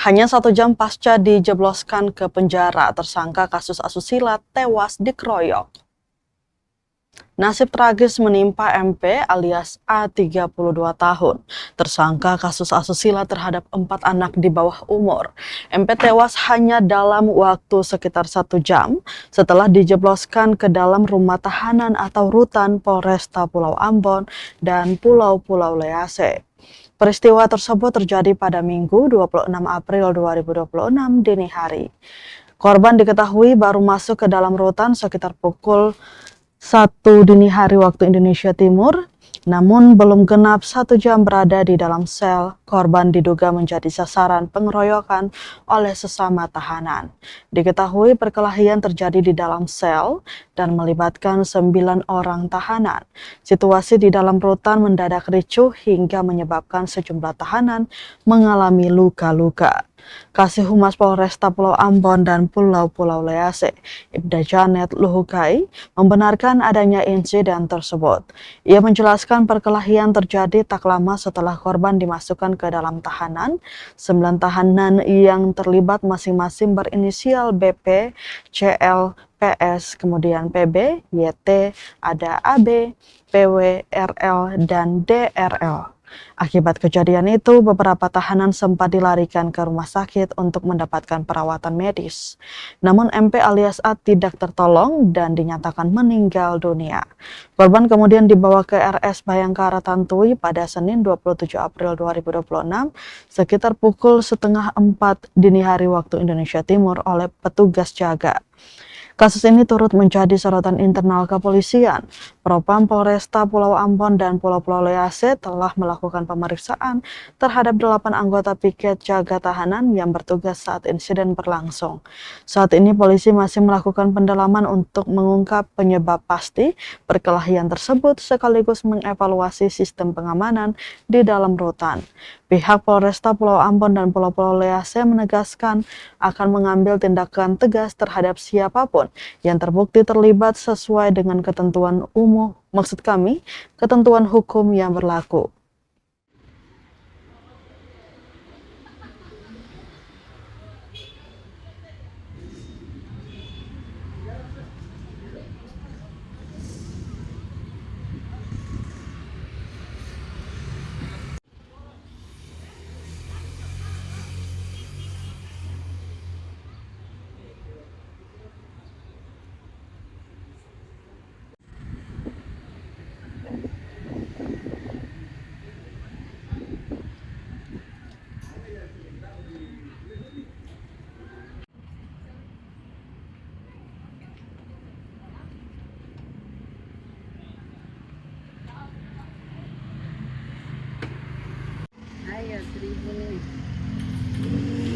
Hanya 1 jam pasca dijebloskan ke penjara, tersangka kasus asusila tewas dikeroyok. Nasib tragis menimpa MP alias A 32 tahun. Tersangka kasus asusila terhadap 4 anak di bawah umur. MP tewas hanya dalam waktu sekitar 1 jam setelah dijebloskan ke dalam rumah tahanan atau rutan Polresta Pulau Ambon dan Pulau-Pulau Lease. Peristiwa tersebut terjadi pada Minggu 26 April 2026 dini hari. Korban diketahui baru masuk ke dalam rutan sekitar pukul 1 dini hari waktu Indonesia Timur, namun belum genap 1 jam berada di dalam sel, korban diduga menjadi sasaran pengeroyokan oleh sesama tahanan. Diketahui perkelahian terjadi di dalam sel dan melibatkan 9 orang tahanan. Situasi di dalam rutan mendadak ricuh hingga menyebabkan sejumlah tahanan mengalami luka-luka. Kasih Humas Polresta Pulau Ambon dan Pulau-Pulau Lease, Ibda Janet Luhukai, membenarkan adanya insiden tersebut. Ia menjelaskan perkelahian terjadi tak lama setelah korban dimasukkan ke dalam tahanan. 9 tahanan yang terlibat masing-masing berinisial BP, CL, PS, kemudian PB, YT, ada AB, PW, RL, dan DRL. Akibat kejadian itu, beberapa tahanan sempat dilarikan ke rumah sakit untuk mendapatkan perawatan medis. Namun MP alias A tidak tertolong dan dinyatakan meninggal dunia. Korban kemudian dibawa ke RS Bayangkara Tantui pada Senin 27 April 2026 sekitar pukul 3:30 dini hari waktu Indonesia Timur oleh petugas jaga. Kasus ini turut menjadi sorotan internal kepolisian. Propam Polresta Pulau Ambon dan Pulau-Pulau Lease telah melakukan pemeriksaan terhadap 8 anggota piket jaga tahanan yang bertugas saat insiden berlangsung. Saat ini polisi masih melakukan pendalaman untuk mengungkap penyebab pasti perkelahian tersebut sekaligus mengevaluasi sistem pengamanan di dalam rutan. Pihak Polresta Pulau Ambon dan Pulau-Pulau Lease menegaskan akan mengambil tindakan tegas terhadap siapapun yang terbukti terlibat sesuai dengan ketentuan ketentuan hukum yang berlaku. Ayo 1.000 nih.